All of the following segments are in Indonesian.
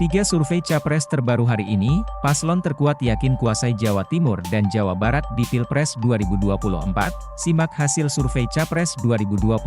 Tiga survei Capres terbaru hari ini, paslon terkuat yakin kuasai Jawa Timur dan Jawa Barat di Pilpres 2024. Simak hasil survei Capres 2024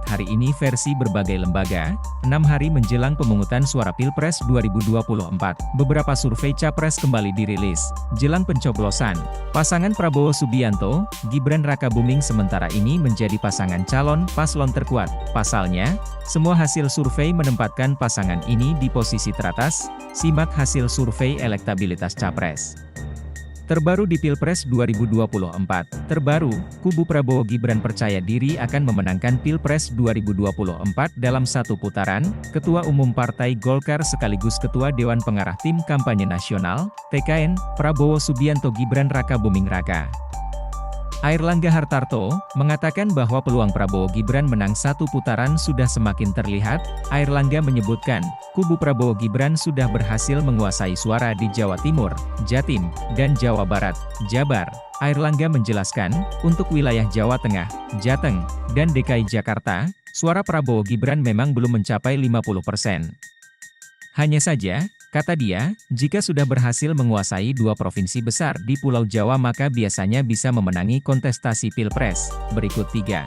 hari ini versi berbagai lembaga, 6 hari menjelang pemungutan suara Pilpres 2024. Beberapa survei Capres kembali dirilis. Jelang pencoblosan, pasangan Prabowo Subianto, Gibran Rakabuming sementara ini menjadi pasangan calon paslon terkuat. Pasalnya, semua hasil survei menempatkan pasangan ini di posisi teratas. Simak hasil survei elektabilitas Capres terbaru di Pilpres 2024. Terbaru, kubu Prabowo Gibran percaya diri akan memenangkan Pilpres 2024 dalam satu putaran. Ketua Umum Partai Golkar sekaligus Ketua Dewan Pengarah Tim Kampanye Nasional, TKN, Prabowo Subianto Gibran Rakabuming Raka Airlangga Hartarto, mengatakan bahwa peluang Prabowo Gibran menang satu putaran sudah semakin terlihat. Airlangga menyebutkan, kubu Prabowo Gibran sudah berhasil menguasai suara di Jawa Timur, Jatim, dan Jawa Barat, Jabar. Airlangga menjelaskan, untuk wilayah Jawa Tengah, Jateng, dan DKI Jakarta, suara Prabowo Gibran memang belum mencapai 50%. Hanya saja, kata dia, jika sudah berhasil menguasai dua provinsi besar di Pulau Jawa maka biasanya bisa memenangi kontestasi Pilpres. Berikut 3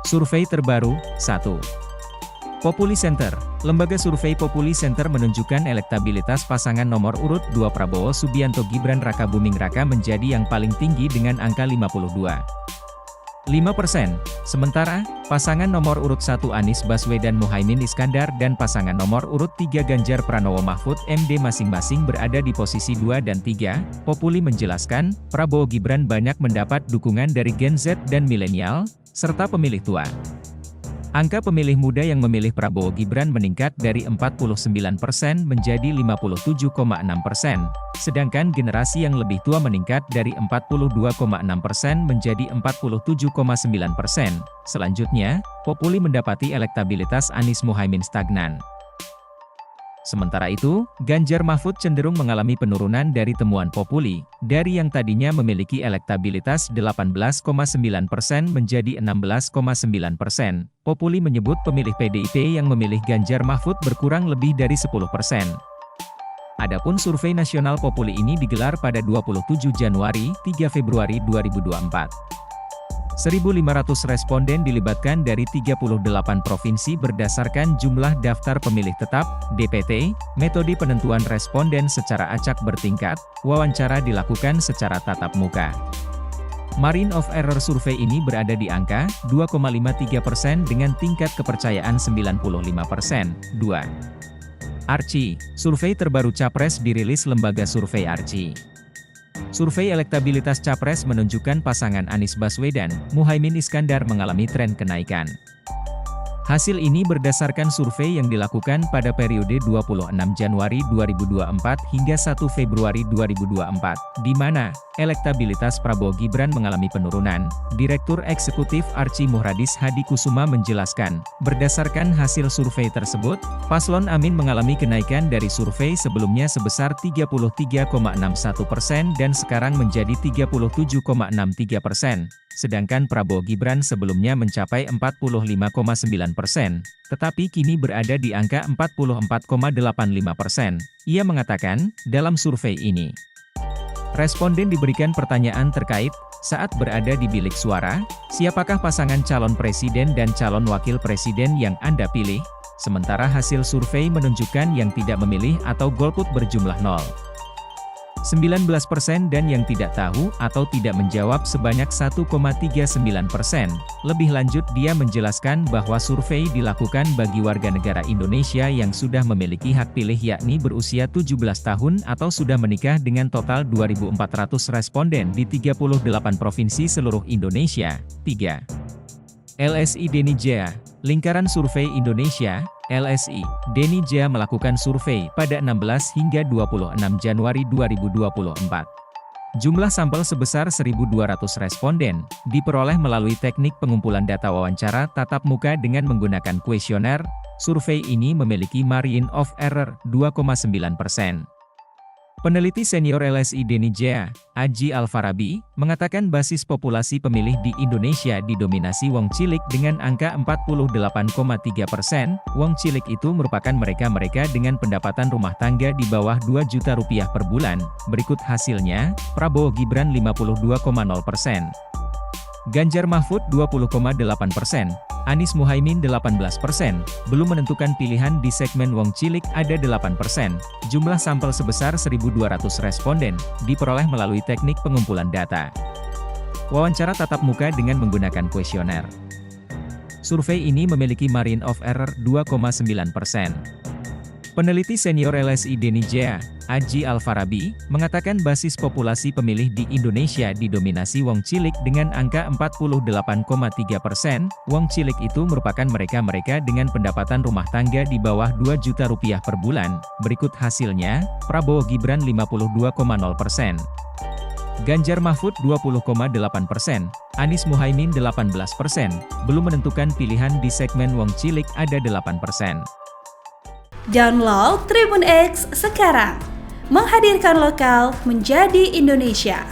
survei terbaru. 1. Populi Center. Lembaga survei Populi Center menunjukkan elektabilitas pasangan nomor urut 2 Prabowo Subianto Gibran Rakabuming Raka menjadi yang paling tinggi dengan angka 52,5%. Sementara, pasangan nomor urut 1 Anies Baswedan Muhaimin Iskandar dan pasangan nomor urut 3 Ganjar Pranowo Mahfud MD masing-masing berada di posisi 2 dan 3. Populi menjelaskan, Prabowo Gibran banyak mendapat dukungan dari Gen Z dan milenial, serta pemilih tua. Angka pemilih muda yang memilih Prabowo Gibran meningkat dari 49% menjadi 57,6%, sedangkan generasi yang lebih tua meningkat dari 42,6% menjadi 47,9%. Selanjutnya, Populi mendapati elektabilitas Anies Muhaimin stagnan. Sementara itu, Ganjar Mahfud cenderung mengalami penurunan dari temuan Populi, dari yang tadinya memiliki elektabilitas 18,9% menjadi 16,9%. Populi menyebut pemilih PDIP yang memilih Ganjar Mahfud berkurang lebih dari 10%. Adapun survei nasional Populi ini digelar pada 27 Januari, 3 Februari 2024. 1.500 responden dilibatkan dari 38 provinsi berdasarkan jumlah daftar pemilih tetap, DPT, metode penentuan responden secara acak bertingkat, wawancara dilakukan secara tatap muka. Margin of error survei ini berada di angka 2,53% dengan tingkat kepercayaan 95%. 2. Archie, survei terbaru Capres dirilis lembaga survei Archie. Survei elektabilitas Capres menunjukkan pasangan Anies Baswedan, Muhaimin Iskandar mengalami tren kenaikan. Hasil ini berdasarkan survei yang dilakukan pada periode 26 Januari 2024 hingga 1 Februari 2024, di mana elektabilitas Prabowo Gibran mengalami penurunan. Direktur Eksekutif Archie Muhradis Hadi Kusuma menjelaskan, berdasarkan hasil survei tersebut, paslon Amin mengalami kenaikan dari survei sebelumnya sebesar 33,61% dan sekarang menjadi 37,63%. Sedangkan Prabowo Gibran sebelumnya mencapai 45,9%, tetapi kini berada di angka 44,85%. Ia mengatakan, dalam survei ini, responden diberikan pertanyaan terkait, saat berada di bilik suara, siapakah pasangan calon presiden dan calon wakil presiden yang Anda pilih? Sementara hasil survei menunjukkan yang tidak memilih atau golput berjumlah 0,19% dan yang tidak tahu atau tidak menjawab sebanyak 1,39%. Lebih lanjut dia menjelaskan bahwa survei dilakukan bagi warga negara Indonesia yang sudah memiliki hak pilih yakni berusia 17 tahun atau sudah menikah dengan total 2.400 responden di 38 provinsi seluruh Indonesia. 3. LSI Denny Jaya, Lingkaran Survei Indonesia, LSI, Denny Jaya melakukan survei pada 16 hingga 26 Januari 2024. Jumlah sampel sebesar 1.200 responden, diperoleh melalui teknik pengumpulan data wawancara tatap muka dengan menggunakan kuesioner. Survei ini memiliki margin of error 2,9%. Peneliti senior LSI Denijaya, Aji Alfarabi, mengatakan basis populasi pemilih di Indonesia didominasi wong cilik dengan angka 48,3%. Wong cilik itu merupakan mereka-mereka dengan pendapatan rumah tangga di bawah 2 juta rupiah per bulan. Berikut hasilnya, Prabowo Gibran 52,0%. Ganjar Mahfud 20,8%, Anies Muhaimin 18%, belum menentukan pilihan di segmen wong cilik ada 8%. Jumlah sampel sebesar 1.200 responden, diperoleh melalui teknik pengumpulan data. Wawancara tatap muka dengan menggunakan kuesioner. Survei ini memiliki margin of error 2,9%. Peneliti senior LSI Denijaya, Aji Alfarabi, mengatakan basis populasi pemilih di Indonesia didominasi wong cilik dengan angka 48,3%. Wong cilik itu merupakan mereka-mereka dengan pendapatan rumah tangga di bawah 2 juta rupiah per bulan. Berikut hasilnya, Prabowo Gibran 52,0%. Ganjar Mahfud 20,8%, Anies Muhaimin 18%, belum menentukan pilihan di segmen wong cilik ada 8%. Download Tribun X sekarang, menghadirkan lokal menjadi Indonesia.